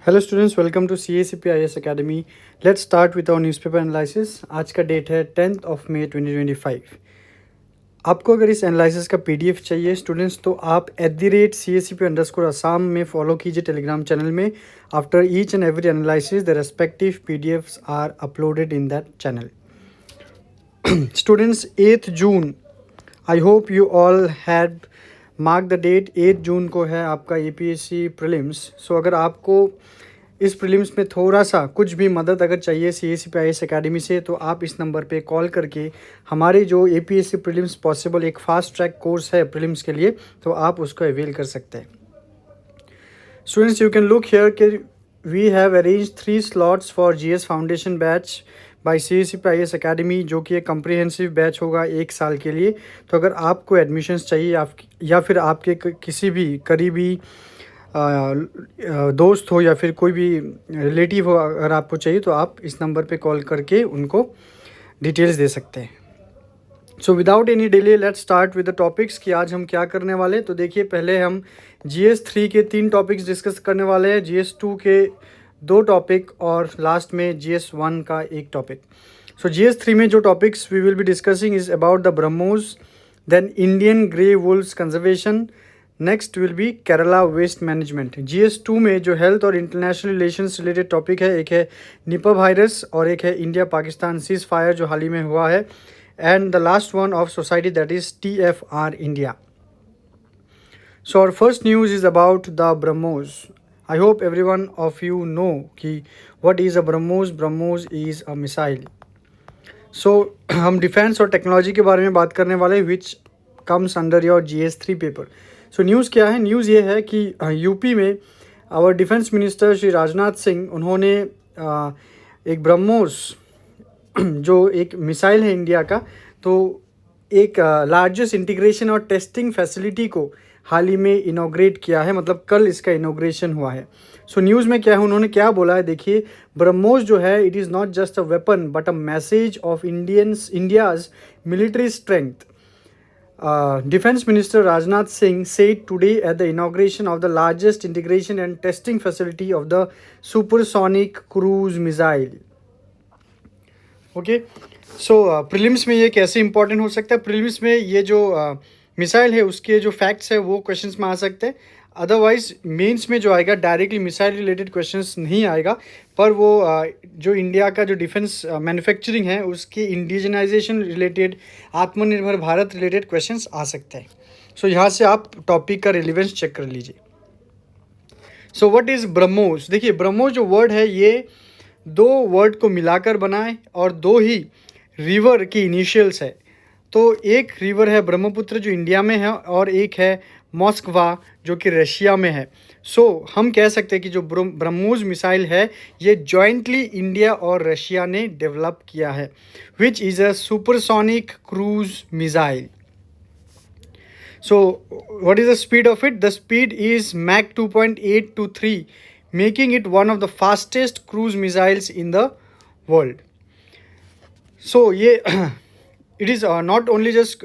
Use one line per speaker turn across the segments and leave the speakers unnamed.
Hello students, welcome to CACP IAS academy. Let's start with our newspaper analysis. आज का date है 10 मई 2025। आपको अगर इस एनालिसिस का PDF चाहिए स्टूडेंट्स, तो आप @CACP_Assam में फॉलो कीजिए टेलीग्राम चैनल में। After each and every analysis the respective PDFs are uploaded in that channel. Students, 8 June, I hope you all had mark the date. 8 June को है आपका APSC प्रीलिम्स। सो अगर आपको इस प्रीलिम्स में थोड़ा सा कुछ भी मदद अगर चाहिए CACP IAS अकेडमी से, तो आप इस नंबर पे कॉल करके हमारे जो APSC प्रीलिम्स पॉसिबल एक फास्ट ट्रैक कोर्स है प्रीलिम्स के लिए, तो आप उसको अवेल कर सकते हैं। Students, you can look here कि we have arrange 3 slots for GS foundation batch by CACP IAS academy, जो कि एक कम्प्रिहेंसिव बैच होगा 1 साल के लिए। तो अगर आपको एडमिशन्स चाहिए या फिर आपके किसी भी करीबी दोस्त हो या फिर कोई भी रिलेटिव हो, अगर आपको चाहिए तो आप इस नंबर पे कॉल करके उनको डिटेल्स दे सकते हैं। So without any delay let's start with the topics कि आज हम क्या करने वाले हैं। तो देखिए, पहले हम GS3 के 3 टॉपिक्स डिस्कस करने वाले हैं, GS2 के 2 टॉपिक और लास्ट में GS1 का 1 टॉपिक। सो GS3 में जो topics we will be discussing is about the BrahMos, then Indian grey wolves conservation, next will be Kerala waste management. GS2 में जो हेल्थ और इंटरनेशनल रिलेशंस रिलेटेड टॉपिक है, एक है निपा वायरस और एक है इंडिया पाकिस्तान सीज फायर जो हाल ही में हुआ है, and the last one of society that is TFR India. So our first news is about the BrahMos. I hope everyone of you know कि what is a BrahMos. BrahMos is a missile. So हम defence और technology के बारे में बात करने वाले, which comes under your GS3 paper. So news क्या है? न्यूज़ ये है कि यूपी में our defence minister Shri Rajnath Singh, उन्होंने एक ब्रह्मोस जो एक मिसाइल है इंडिया का, तो एक लार्जेस्ट इंटीग्रेशन और टेस्टिंग फैसिलिटी को हाल ही में इनॉग्रेट किया है, मतलब कल इसका इनॉग्रेशन हुआ है। सो न्यूज़ में क्या है, उन्होंने क्या बोला है देखिए, ब्रह्मोस जो है it is not just a weapon but a message of India's military strength. Defense Minister Rajnath Singh said today at the inauguration of the largest integration and testing facility of the supersonic cruise missile. Okay, so prelims में ये कैसे important हो सकता है? Prelims में ये जो missile है उसके जो फैक्ट्स है वो क्वेश्चंस में आ सकते हैं। अदरवाइज मेंस में जो आएगा डायरेक्टली मिसाइल रिलेटेड क्वेश्चंस नहीं आएगा, पर वो जो इंडिया का जो डिफेंस मैन्युफैक्चरिंग है उसकी इंडिजनाइजेशन रिलेटेड, आत्मनिर्भर भारत रिलेटेड क्वेश्चंस आ सकते हैं। सो यहाँ से आप टॉपिक का रिलेवेंस चेक कर लीजिए। So what is BrahMos? देखिए, ब्रह्मोस जो वर्ड है ये 2 वर्ड को मिलाकर बना है और 2 ही रिवर की इनिशियल्स है। तो एक रिवर है ब्रह्मपुत्र जो इंडिया में है और एक है मॉस्कवा जो कि रशिया में है। सो हम कह सकते हैं कि जो ब्रह्मोस मिसाइल है ये जॉइंटली इंडिया और रशिया ने डेवलप किया है, which is a supersonic cruise missile. So what is the speed of it? The speed is Mach 2.8 to 3, making it one of the fastest cruise missiles in the world. So ये it is not only just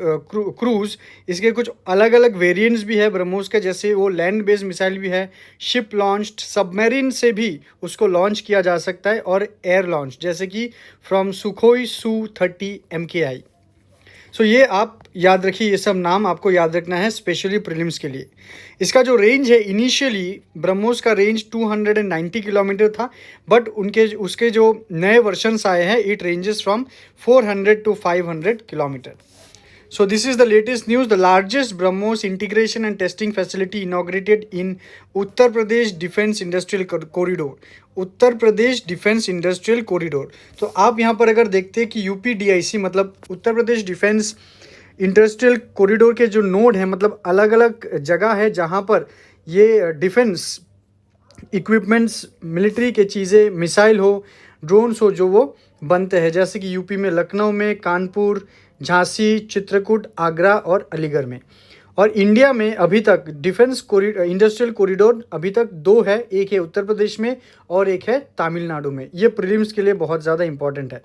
cruise, इसके कुछ अलग अलग variants भी है ब्रह्मोस के, जैसे वो लैंड बेस्ड मिसाइल भी है, शिप लॉन्च्ड, सबमरीन से भी उसको लॉन्च किया जा सकता है, और एयर लॉन्च जैसे कि फ्रॉम सुखोई Su-30 MKI। सो ये आप याद रखिए, ये सब नाम आपको याद रखना है स्पेशली प्रीलिम्स के लिए। इसका जो रेंज है, इनिशियली ब्रह्मोस का रेंज 290 किलोमीटर था, बट उसके जो नए वर्जन्स आए हैं it ranges from 400 to 500 kilometre. So this is the latest news. The largest BrahMos integration and testing facility inaugurated in Uttar Pradesh Defense Industrial Corridor. Uttar Pradesh defence industrial corridor. तो आप यहाँ पर अगर देखते हैं कि UPDIC मतलब Uttar Pradesh defence industrial corridor के जो नोड हैं, मतलब अलग अलग जगह है जहाँ पर ये डिफेंस इक्विपमेंट्स, मिलिट्री के चीज़ें, मिसाइल हो, ड्रोन्स हो, जो वो बनते हैं, जैसे कि यूपी में लखनऊ में, कानपुर, झांसी, चित्रकूट, आगरा और अलीगढ़ में। और इंडिया में अभी तक डिफेंस इंडस्ट्रियल कॉरिडोर अभी तक 2 है, एक है उत्तर प्रदेश में और एक है तमिलनाडु में। ये प्रीलिम्स के लिए बहुत ज़्यादा इंपॉर्टेंट है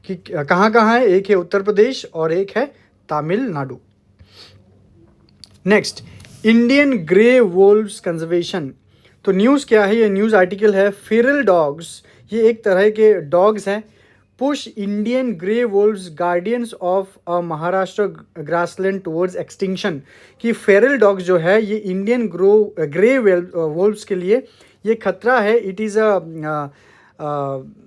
कि कहाँ कहाँ है, एक है उत्तर प्रदेश और एक है Tamil Nadu. Next, Indian grey Wolves conservation. तो न्यूज़ क्या है, ये न्यूज़ आर्टिकल है फेरल डॉग्स, ये एक तरह के डॉग्स हैं, push Indian grey wolves guardians of Maharashtra grassland towards extinction. कि फेरल डॉग्स जो है ये इंडियन ग्रे वोल्व्स के लिए ये खतरा है। It is a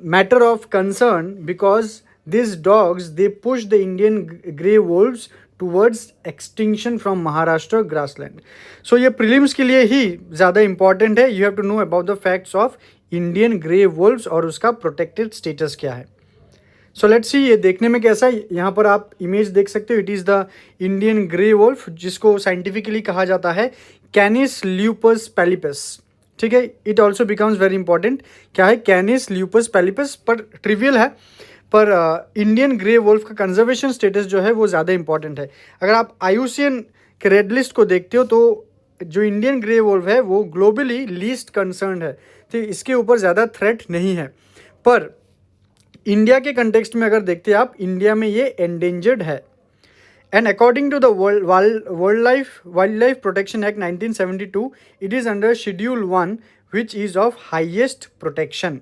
matter of concern because this dogs they push the Indian grey wolves towards extinction from Maharashtra grassland. So ये प्रीलिम्स के लिए ही ज़्यादा इंपॉर्टेंट है। You have to know about the facts of Indian grey wolves और उसका protected status क्या है। सो लेट्स सी ये देखने में कैसा है। यहाँ पर आप इमेज देख सकते हो, it is the Indian grey wolf, जिसको साइंटिफिकली कहा जाता है कैनिस ल्यूपस पैलिपस। ठीक है, it also becomes very important. क्या है कैनिस ल्यूपस पैलिपस, पर ट्रिवियल है, पर इंडियन ग्रे वोल्फ का कंजर्वेशन स्टेटस जो है वो ज़्यादा इंपॉर्टेंट है। अगर आप IUCN के रेड लिस्ट को देखते हो तो जो इंडियन ग्रे वोल्फ है वो ग्लोबली लीस्ट कंसर्न है, तो इसके ऊपर ज़्यादा थ्रेट नहीं है। पर इंडिया के कंटेक्स्ट में अगर देखते हैं आप, इंडिया में ये एंडेंजर्ड है। And according to the wildlife protection act 1972, it is under schedule 1 which is of highest protection.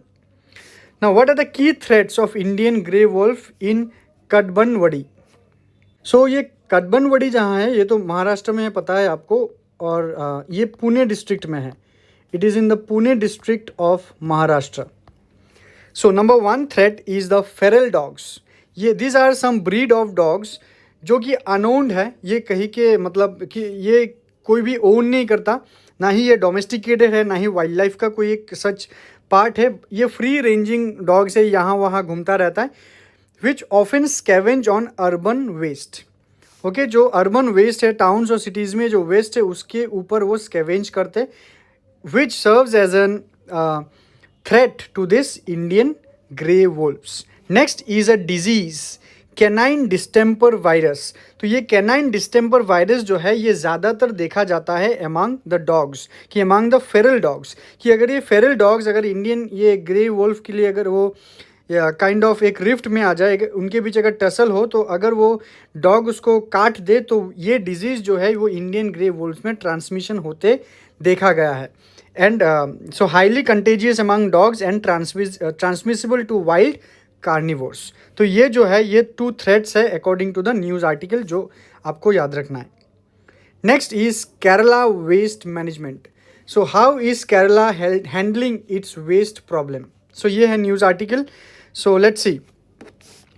Now what are the key threats of Indian grey wolf in Katbanwadi. So ये कटबनवडी जहाँ है ये तो महाराष्ट्र में है, पता है आपको, और ये पुणे डिस्ट्रिक्ट में है। It is in the Pune district of Maharashtra. So number 1 threat is the feral dogs. ये this are some breed of dogs जो कि अनोन्ड है, ये कहीं के मतलब कि ये कोई भी ओन नहीं करता, ना ही ये डोमेस्टिकेटेड है, ना ही वाइल्ड लाइफ का कोई एक सच पार्ट है। ये फ्री रेंजिंग डॉग्स है, यहाँ वहाँ घूमता रहता है। Which often scavenge on urban waste. Okay, जो अर्बन वेस्ट है, टाउन्स और सिटीज़ में जो वेस्ट है उसके ऊपर वो स्कैवेंज करते, which serves as an threat to this Indian grey wolves. Next is a disease, canine distemper virus. तो ये कैनाइन डिस्टेम्पर वायरस जो है ये ज़्यादातर देखा जाता है अमंग द डॉग्स, कि अमंग द फेरल डॉग्स, कि अगर ये फेरल डॉग्स अगर इंडियन ये ग्रे वोल्फ के लिए अगर वो काइंड ऑफ एक रिफ्ट में आ जाए, उनके बीच अगर टसल हो, तो अगर वो डॉग उसको काट दे तो ये डिजीज़ जो है वो इंडियन ग्रे वोल्फ में ट्रांसमिशन होते देखा गया है। And so highly contagious among dogs and transmissible to wild carnivores. तो ये जो है ये 2 थ्रेट्स है according to the news article, जो आपको याद रखना है। Next is Kerala waste management. So how is Kerala handling its waste problem. So ये है news article. So let's see.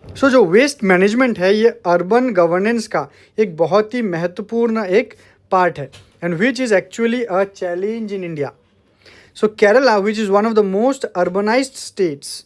So जो वेस्ट मैनेजमेंट है ये अर्बन गवर्नेंस का एक बहुत ही महत्वपूर्ण एक पार्ट है, and which is actually a challenge in India. So Kerala, which is one of the most urbanized states,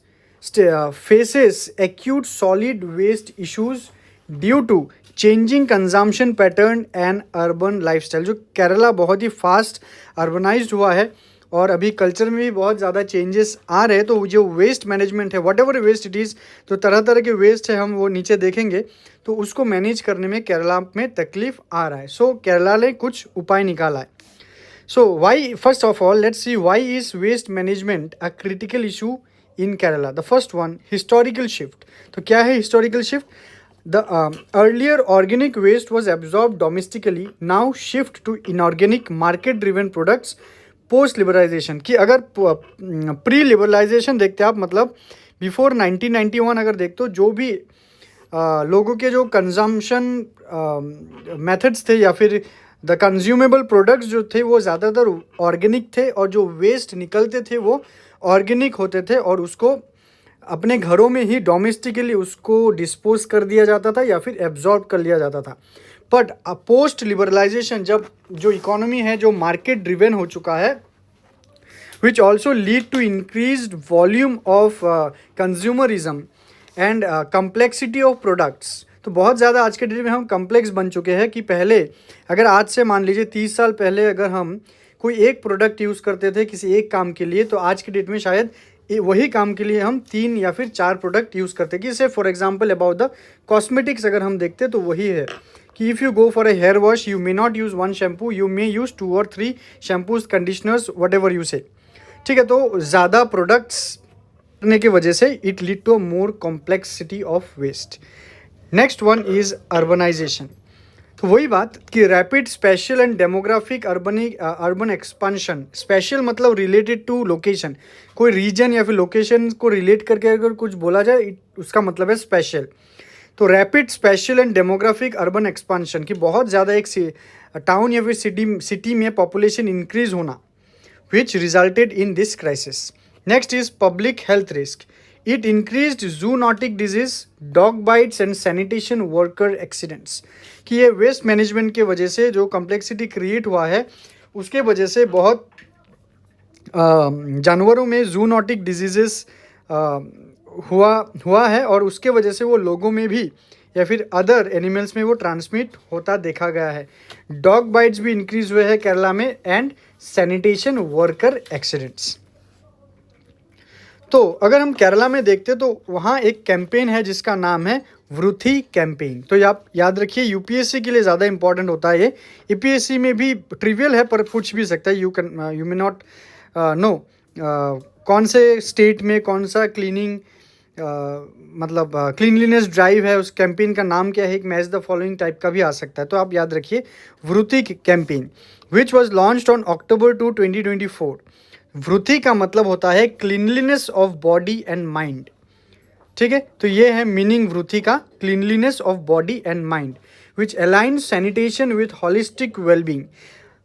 faces acute solid waste issues due to changing consumption pattern and urban lifestyle। जो केरला बहुत ही fast urbanised हुआ है और अभी culture में भी बहुत ज़्यादा चेंजेस आ रहे हैं, तो जो वेस्ट मैनेजमेंट है, whatever waste it is, तो तरह तरह के वेस्ट है, हम वो नीचे देखेंगे, तो उसको मैनेज करने में केरला में तकलीफ आ रहा है। सो केरला ने कुछ उपाय निकाला है। So why, first of all, let's see why is waste management a critical issue in Kerala. The first one, historical shift. तो क्या है historical shift? The earlier organic waste was absorbed domestically, now shift to inorganic market driven products post liberalization। कि अगर pre liberalisation देखते आप, मतलब before 1991 अगर देखते हो, जो भी लोगों के जो कंजम्पशन मेथड्स थे या फिर द कंज्यूमेबल प्रोडक्ट्स जो थे वो ज़्यादातर ऑर्गेनिक थे, और जो वेस्ट निकलते थे वो ऑर्गेनिक होते थे, और उसको अपने घरों में ही डोमेस्टिकली उसको डिस्पोज कर दिया जाता था या फिर एब्जॉर्ब कर लिया जाता था। बट पोस्ट लिबरलाइजेशन, जब जो इकोनॉमी है जो मार्केट ड्रिवन हो चुका है, which also lead to increased volume of consumerism and complexity of products. तो बहुत ज़्यादा आज के डेट में हम कम्प्लेक्स बन चुके हैं, कि पहले अगर आज से मान लीजिए 30 साल पहले अगर हम कोई एक प्रोडक्ट यूज़ करते थे किसी एक काम के लिए, तो आज के डेट में शायद वही काम के लिए हम 3 या फिर 4 प्रोडक्ट यूज़ करते। कि जैसे for example about the cosmetics अगर हम देखते तो वही है कि if you go for a hair wash you may not use 1 shampoo, you may use 2 or 3 shampoos, conditioners, whatever you say. ठीक है, तो ज़्यादा प्रोडक्ट्स करने की वजह से it lead to a more complexity of waste. Next one is urbanisation. तो वही बात कि rapid spatial and demographic urban expansion, spatial मतलब रिलेटेड टू लोकेशन, कोई रीजन या फिर लोकेशन को रिलेट करके अगर कुछ बोला जाए उसका मतलब है स्पेशल। तो rapid spatial and demographic urban expansion की बहुत ज़्यादा एक टाउन या फिर सिटी में पॉपुलेशन इंक्रीज होना which resulted in this crisis. Next is public health risk. It increased zoonotic disease, dog bites and sanitation worker accidents. कि ये वेस्ट मैनेजमेंट के वजह से जो कम्प्लेक्सिटी क्रिएट हुआ है उसके वजह से बहुत जानवरों में जूनोटिक डिजीजेस हुआ है और उसके वजह से वो लोगों में भी या फिर अदर एनिमल्स में वो ट्रांसमिट होता देखा गया है। डॉग बाइट्स भी इंक्रीज हुए हैं केरला में एंड सैनिटेशन वर्कर एक्सीडेंट्स। तो अगर हम केरला में देखते तो वहाँ एक कैंपेन है जिसका नाम है वृथि कैंपेन। तो आप याद रखिए यूपीएससी के लिए ज़्यादा इंपॉर्टेंट होता है ये, ईपीएससी में भी ट्रिवियल है पर पूछ भी सकता है। यू मे नॉट नो कौन से स्टेट में कौन सा क्लीनिंग मतलब क्लीनलीनेस ड्राइव है, उस कैंपेन का नाम क्या है, एक मैच द फॉलोइंग टाइप का भी आ सकता है। तो आप याद रखिए Vruthi campaign which was launched on October 2, 2024। Vruthi का मतलब होता है cleanliness of body and mind. ठीक है, तो ये है मीनिंग वृथि का, cleanliness of body and mind which align sanitation with holistic wellbeing.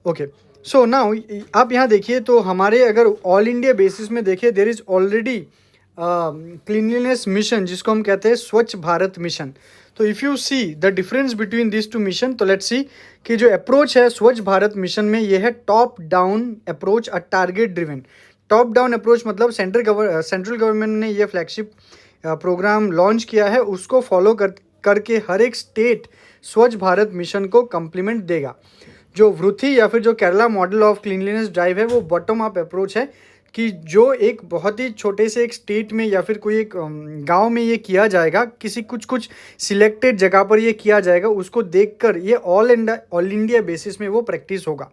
Okay, so now आप यहाँ देखिए तो हमारे अगर ऑल इंडिया बेसिस में देखिए there is already cleanliness mission जिसको हम कहते हैं स्वच्छ भारत मिशन। तो if you see the difference between this two mission, तो लेट्स सी कि जो अप्रोच है स्वच्छ भारत मिशन में ये है top down approach, a target driven. Top down approach मतलब सेंट्रल गवर्नमेंट ने ये फ्लैगशिप प्रोग्राम लॉन्च किया है, उसको फॉलो करके हर एक स्टेट स्वच्छ भारत मिशन को कम्प्लीमेंट देगा। जो वृथि या फिर जो Kerala model of cleanliness drive है वो बॉटम अप अप्रोच है कि जो एक बहुत ही छोटे से एक स्टेट में या फिर कोई एक गांव में ये किया जाएगा, किसी कुछ सिलेक्टेड जगह पर ये किया जाएगा, उसको देखकर ये ऑल इंडिया बेसिस में वो प्रैक्टिस होगा।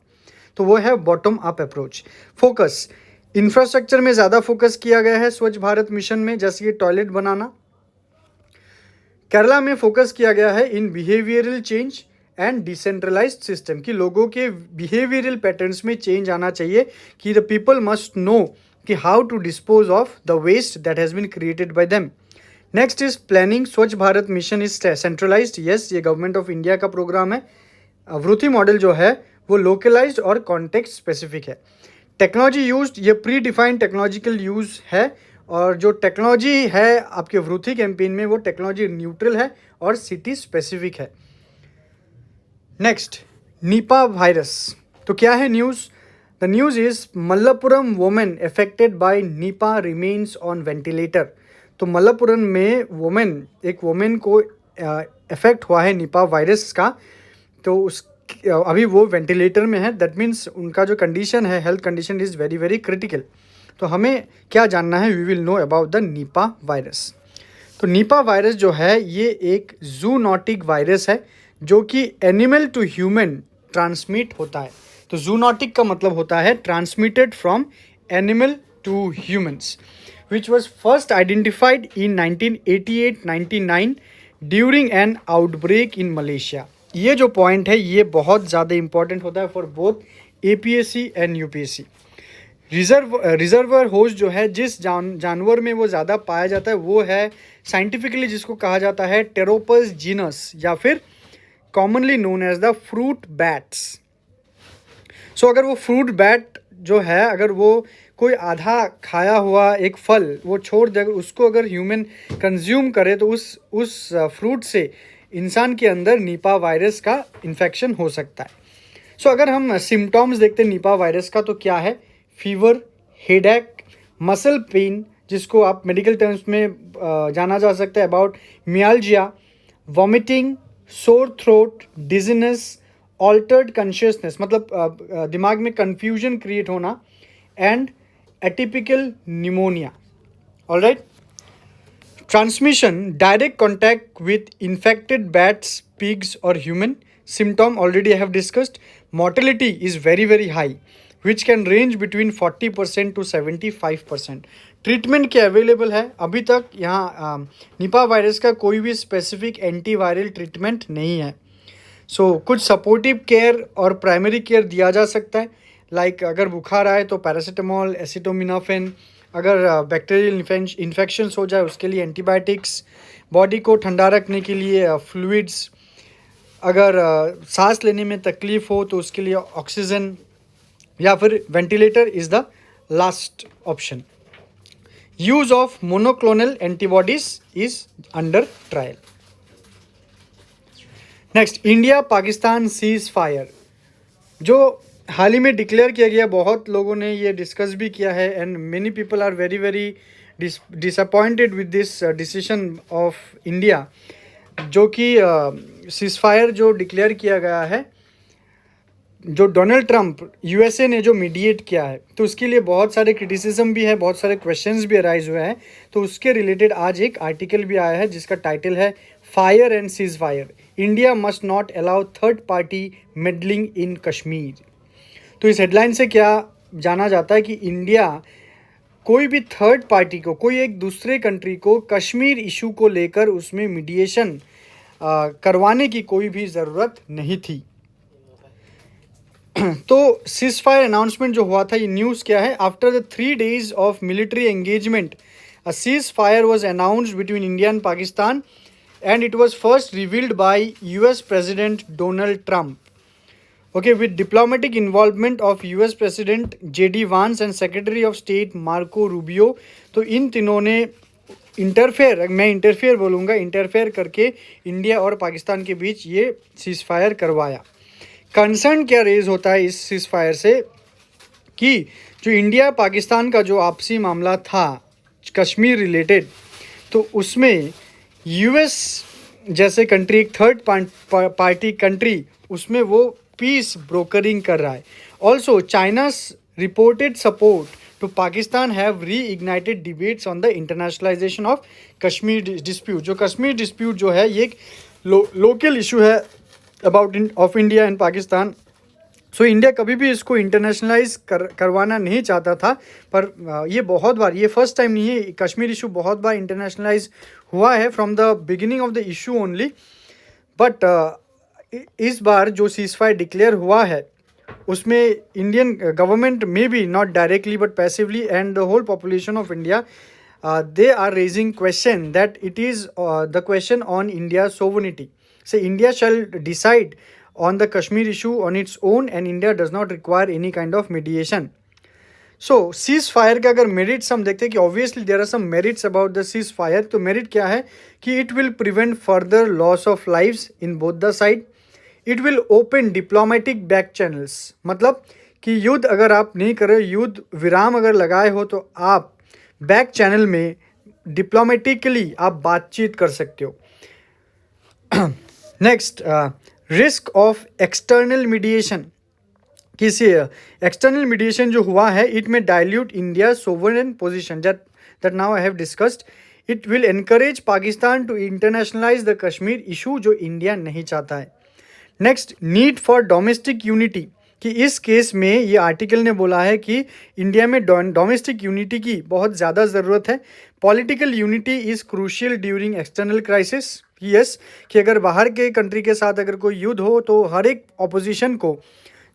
तो वो है bottom up approach. Focus infrastructure में ज़्यादा फोकस किया गया है स्वच्छ भारत मिशन में, जैसे कि टॉयलेट बनाना। केरला में फोकस किया गया है in behavioural change and decentralised system, कि लोगों के बिहेवियरल पैटर्न्स में चेंज आना चाहिए, कि द पीपल मस्ट नो कि how to dispose of the waste that has been created by them. Next is planning. Swachh Bharat mission is centralised, yes ये government of India का प्रोग्राम है। वृथि मॉडल जो है वो लोकलाइज्ड और कॉन्टेक्स्ट स्पेसिफिक है। Technology used, ये प्री डिफाइंड टेक्नोलॉजिकल यूज़ है, और जो टेक्नोलॉजी है आपके वृथि कैंपेन में वो टेक्नोलॉजी न्यूट्रल है और सिटी स्पेसिफिक है। Next, Nipah virus. तो क्या है news? The news is Malappuram women affected by Nipah remains on ventilator. तो मल्लपुरम में एक वोमेन को इफेक्ट हुआ है निपा वायरस का, तो अभी वो वेंटिलेटर में है। दैट मीन्स उनका जो कंडीशन है, health condition is very very critical. तो हमें क्या जानना है? We will know about the Nipah virus. तो निपा वायरस जो है ये एक जूनोटिक वायरस है जो कि एनिमल टू ह्यूमन ट्रांसमिट होता है। तो जूनोटिक का मतलब होता है transmitted from animal to humans, which was first identified in 1988-99 during an outbreak in Malaysia. ये जो पॉइंट है ये बहुत ज़्यादा इंपॉर्टेंट होता है for both APSC and UPSC. Reservoir host जो है जिस जानवर में वो ज़्यादा पाया जाता है वो है साइंटिफिकली जिसको कहा जाता है टेरोपस जीनस, या फिर commonly known as the fruit bats. So अगर वो फ्रूट बैट जो है, अगर वो कोई आधा खाया हुआ एक फल वो छोड़ दे, उसको अगर ह्यूमन कंज्यूम करे तो उस फ्रूट से इंसान के अंदर निपा वायरस का इन्फेक्शन हो सकता है। सो अगर हम सिम्टम्स देखते हैं निपा वायरस का, तो क्या है? फीवर, हेडेक, मसल पेन जिसको आप मेडिकल टर्म्स में जाना जा सकता है about myalgia, vomiting, sore throat, dizziness, altered consciousness मतलब दिमाग में कन्फ्यूजन क्रिएट होना, and atypical pneumonia. Alright, transmission, direct contact with infected bats, pigs और human. Symptom already I have discussed. Mortality is very very high which can range between 40% to 75%। Treatment क्या available है? अभी तक यहाँ Nipah virus का कोई भी specific antiviral treatment नहीं है। सो कुछ सपोर्टिव केयर और प्राइमरी केयर दिया जा सकता है, लाइक अगर बुखार आए तो पैरासीटामोल, एसिटोमिनोफेन, अगर बैक्टीरियल इन्फेक्शंस हो जाए उसके लिए एंटीबायोटिक्स, बॉडी को ठंडा रखने के लिए फ्लूइड्स, अगर सांस लेने में तकलीफ हो तो उसके लिए ऑक्सीजन, या फिर ventilator is the last option. Use of monoclonal antibodies is under trial. Next, India Pakistan cease fire, जो हाल ही में डिक्लेयर किया गया. बहुत लोगों ने ये डिस्कस भी किया है and many people are very very disappointed with this decision of India, जो कि सीज फायर जो डिक्लेयर किया गया है, जो डोनाल्ड ट्रंप यूएसए ने जो मीडिएट किया है, तो उसके लिए बहुत सारे क्रिटिसिज्म भी है, बहुत सारे क्वेश्चंस भी अराइज हुए हैं. तो उसके रिलेटेड आज एक आर्टिकल भी आया है जिसका टाइटल है fire and cease fire, India must not allow third party meddling इन कश्मीर. तो इस हेडलाइन से क्या जाना जाता है कि इंडिया कोई भी थर्ड पार्टी को, कोई एक दूसरे कंट्री को कश्मीर इशू को लेकर उसमें मीडिएशन करवाने की कोई भी ज़रूरत नहीं थी. तो सीज फायर अनाउंसमेंट जो हुआ था, ये न्यूज़ क्या है, after the 3 days of military engagement a cease fire was announced between India and Pakistan and it was first revealed by US President Donald Trump. Okay, with diplomatic involvement of US President JD Vance and Secretary of State Marco Rubio. तो इन तीनों ने interfere बोलूँगा, interfere करके India और पाकिस्तान के बीच ये cease fire करवाया. Concern क्या रेज होता है इस सीज फायर से कि जो इंडिया पाकिस्तान का जो आपसी मामला था कश्मीर रिलेटेड, तो उसमें यूएस जैसे कंट्री, एक थर्ड पार्टी कंट्री, उसमें वो पीस ब्रोकरिंग कर रहा है. Also China's reported support to Pakistan have reignited debates on the internationalisation of Kashmir dispute. जो कश्मीर डिस्प्यूट जो है ये एक लोकल इशू है about of India and Pakistan. So India कभी भी इसको इंटरनेशनलाइज करवाना नहीं चाहता था, पर ये बहुत बार, ये फर्स्ट टाइम नहीं है, कश्मीर इशू बहुत बार इंटरनेशनलाइज हुआ है from the beginning of the issue only. But इस बार जो सीज फायर डिक्लेयर हुआ है उसमें इंडियन गवर्नमेंट में भी not directly but passively and the whole population of India they are raising question that it is the question on India sovereignty. Say India shall decide on the Kashmir issue on its own and India does not require any kind of mediation. So ceasefire का अगर merits हम देखते हैं कि obviously there are some merits about the ceasefire. तो merit क्या है कि it will prevent further loss of lives in both the side. It will open diplomatic back channels. मतलब कि युद्ध अगर आप नहीं कर रहे, युद्ध विराम अगर लगाए हो, तो आप बैक चैनल में डिप्लोमेटिकली आप बातचीत कर सकते हो. Next, risk of external mediation. किसी एक्सटर्नल मीडिएशन जो हुआ है, it may dilute India sovereign position that now I have discussed. It will encourage Pakistan to internationalise the Kashmir issue, जो इंडिया नहीं चाहता है. Next, need for domestic unity, कि इस केस में ये आर्टिकल ने बोला है कि इंडिया में डोमेस्टिक यूनिटी की बहुत ज़्यादा ज़रूरत है. Political unity is crucial during external crisis. Yes, कि अगर बाहर के कंट्री के साथ अगर कोई युद्ध हो तो हर एक ऑपोजिशन को,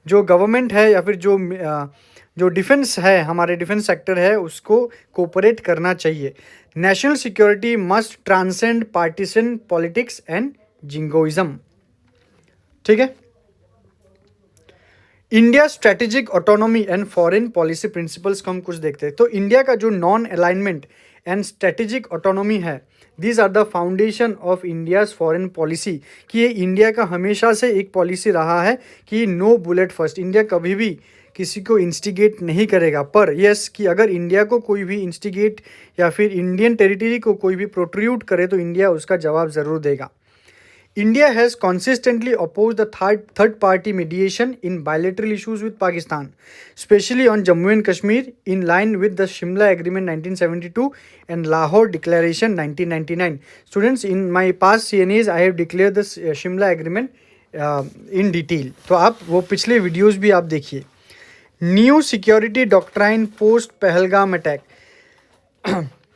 जो गवर्नमेंट है या फिर जो डिफेंस है, हमारे डिफेंस सेक्टर है, उसको कोऑपरेट करना चाहिए. National security must transcend partition politics and jingoism. ठीक है. India strategic autonomy and foreign policy principles को हम कुछ देखते हैं. तो इंडिया का जो non alignment and strategic autonomy है, these are the foundation of India's foreign policy. कि ये इंडिया का हमेशा से एक पॉलिसी रहा है कि नो बुलेट फर्स्ट. इंडिया कभी भी किसी को इंस्टिगेट नहीं करेगा, पर यस कि अगर इंडिया को कोई भी इंस्टिगेट या फिर इंडियन टेरिटरी को कोई भी प्रोट्रूट करे तो इंडिया उसका जवाब ज़रूर देगा. India has consistently opposed the third party mediation in bilateral issues with Pakistan, especially on Jammu and Kashmir, in line with the Shimla Agreement 1972 and Lahore Declaration 1999. Students, in my past CNAs, I have declared the Shimla Agreement in detail. तो आप वो पिछले videos भी आप देखिए. New security doctrine post Pahalgam attack.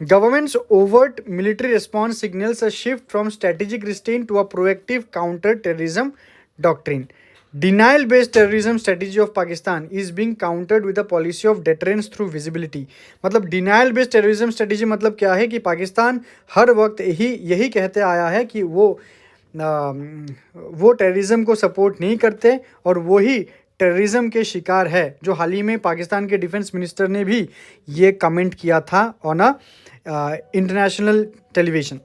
Government's overt military response signals a shift from strategic restraint to a proactive counter-terrorism doctrine. Denial based terrorism strategy of Pakistan is being countered with a policy of deterrence through visibility. मतलब denial based terrorism strategy मतलब क्या है कि पाकिस्तान हर वक्त यही कहते आया है कि वो टेररिज्म को सपोर्ट नहीं करते और वही टेररिज्म के शिकार है. जो हाल ही में पाकिस्तान के डिफेंस मिनिस्टर ने भी ये कमेंट किया था on a international television.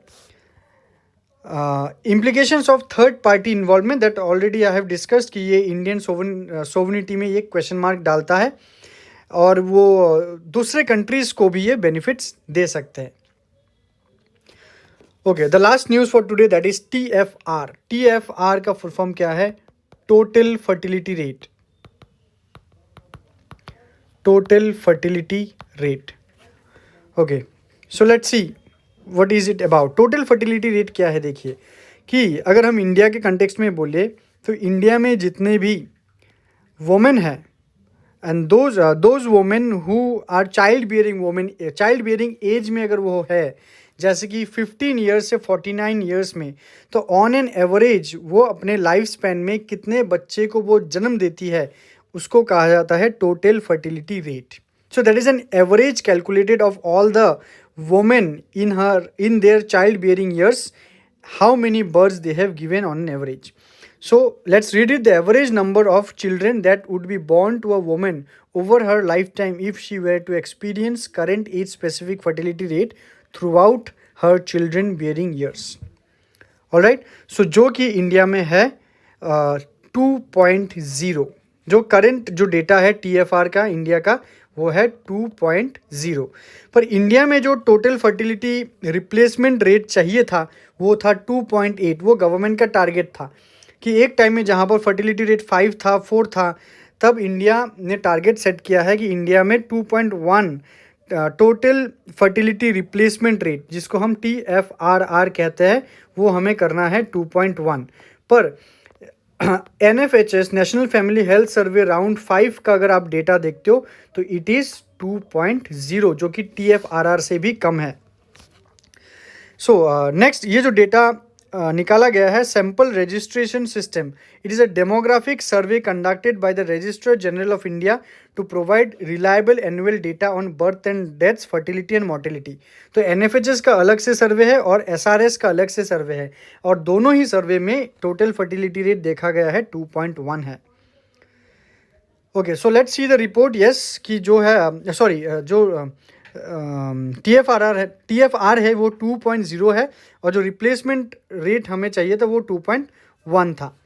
Implications of third party involvement that already I have discussed कि ये इंडियन सोवनिटी में ये क्वेश्चन मार्क डालता है और वो दूसरे कंट्रीज़ को भी ये बेनिफिट्स दे सकते हैं. Okay, the last news for today that is TFR. TFR का फुल फॉर्म क्या है? Total fertility rate. Total fertility rate. Okay, so let's see what is it about. Total fertility rate क्या है? देखिए कि अगर हम इंडिया के कंटेक्स्ट में बोले तो इंडिया में जितने भी वोमेन हैं and those women who are child bearing age में अगर वो है जैसे कि 15 ईयर्स से 49 ईयर्स में, तो ऑन एन एवरेज वो अपने लाइफ स्पैन में कितने बच्चे को वो जन्म देती है उसको कहा जाता है total fertility rate. So that is an average calculated of all the women in their childbearing years, how many births they have given on an average. So let's read it. The average number of children that would be born to a woman over her lifetime if she were to experience current age specific fertility rate throughout her children bearing years. Alright, so जो कि India में है 2.0. जो current जो data है TFR का India का वो है 2.0. पर इंडिया में जो टोटल फर्टिलिटी रिप्लेसमेंट रेट चाहिए था वो था 2.8. वो गवर्नमेंट का टारगेट था कि एक टाइम में जहाँ पर फर्टिलिटी रेट 5 था 4 था, तब इंडिया ने टारगेट सेट किया है कि इंडिया में 2.1 टोटल फर्टिलिटी रिप्लेसमेंट रेट, जिसको हम TFRR कहते हैं, वो हमें करना है 2.1. पर NFHS national family health survey round 5 का अगर आप डेटा देखते हो तो इट इज़ 2.0 जो कि TFRR से भी कम है. सो नेक्स्ट ये जो डेटा निकाला गया है sample registration system. It is a demographic survey conducted by the registrar general of India to provide reliable annual data on birth and deaths, fertility and mortality. तो NFHS का अलग से सर्वे है और SRS का अलग से सर्वे है और दोनों ही सर्वे में टोटल फर्टिलिटी रेट देखा गया है 2.1 है. Okay, so let's see the report. Yes कि जो है जो TFR है वो 2.0 है और जो रिप्लेसमेंट रेट हमें चाहिए था वो 2.1 था.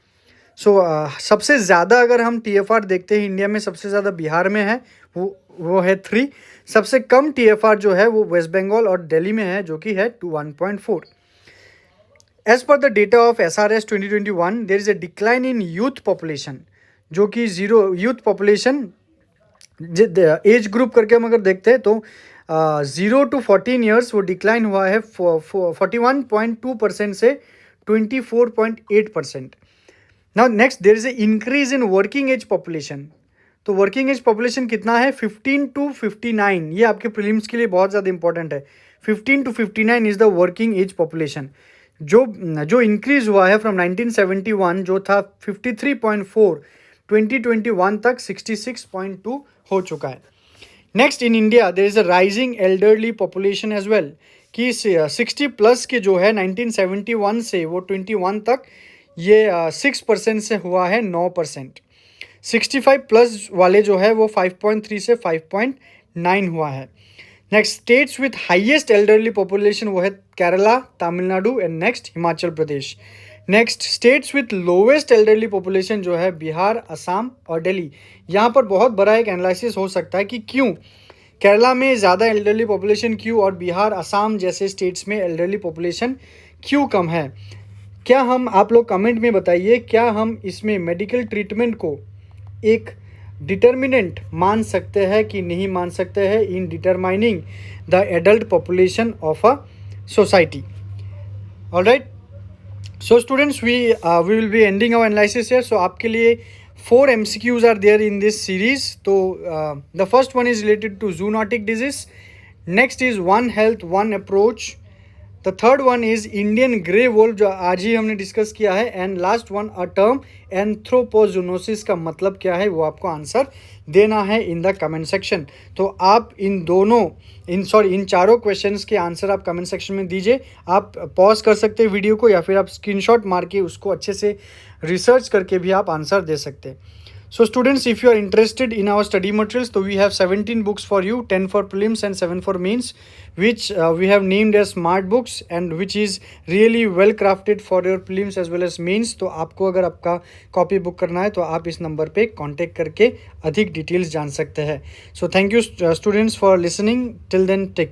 सो सबसे ज़्यादा अगर हम TFR देखते हैं इंडिया में सबसे ज़्यादा बिहार में है, वो है 3. सबसे कम TFR जो है वो वेस्ट बंगाल और दिल्ली में है जो कि है 1.4. As per the data of SRS 2021 there is a decline in youth population, जो कि यूथ पॉपुलेशन एज ग्रुप करके हम अगर देखते हैं तो 0 to 14 ईयर्स वो डिक्लाइन हुआ है 41.2% से 24.8%. Now next there is a increase in working age population. तो वर्किंग एज पॉपुलेशन कितना है? 15 to 59. ये आपके प्रीलिम्स के लिए बहुत ज़्यादा इंपॉर्टेंट है. 15 to 59 is the working age population जो इंक्रीज हुआ है फ्रॉम 1971 जो था 53.4, 2021 तक 66.2 हो चुका है. Next in India there is a rising elderly population as well कि 60 प्लस के जो है 1971 से वो 21 तक ये 6% से हुआ है 9%. 65 प्लस वाले जो है वो 5.3 से 5.9 हुआ है. Next states with highest elderly population वो है Kerala, Tamil Nadu and next Himachal Pradesh. Next states with lowest elderly population जो है बिहार, असम और दिल्ली. यहाँ पर बहुत बड़ा एक एनालिसिस हो सकता है कि क्यों केरला में ज़्यादा एल्डरली पॉपुलेशन क्यों और बिहार, असम जैसे स्टेट्स में एल्डरली पॉपुलेशन क्यों कम है. क्या हम आप लोग कमेंट में बताइए, क्या हम इसमें मेडिकल ट्रीटमेंट को एक डिटर्मिनेंट मान सकते हैं कि नहीं मान सकते हैं in determining the adult population of a society. Alright, so students we will be ending our analysis here. So आपके लिए 4 MCQs are there in this series. तो the first one is related to zoonotic disease. Next is one health, one approach. The third one is Indian grey wolf, जो आज ही हमने discuss किया है। And last one, a term anthropozoonosis का मतलब क्या है, वो आपको आंसर देना है इन द कमेंट सेक्शन। तो आप इन चारों क्वेश्चंस के आंसर आप कमेंट सेक्शन में दीजिए। आप पॉज कर सकते हैं वीडियो को, या फिर आप स्क्रीनशॉट मार के उसको अच्छे से रिसर्च करके भी आप आंसर दे सकते हैं। So students, if you are interested in our study materials, so we have 17 books for you, 10 for prelims and 7 for mains, which we have named as smart books and which is really well crafted for your prelims as well as mains। तो आपको अगर आपका copy book करना है तो आप इस number पे कांटेक्ट करके अधिक डिटेल्स जान सकते हैं। So thank you students for listening, till then take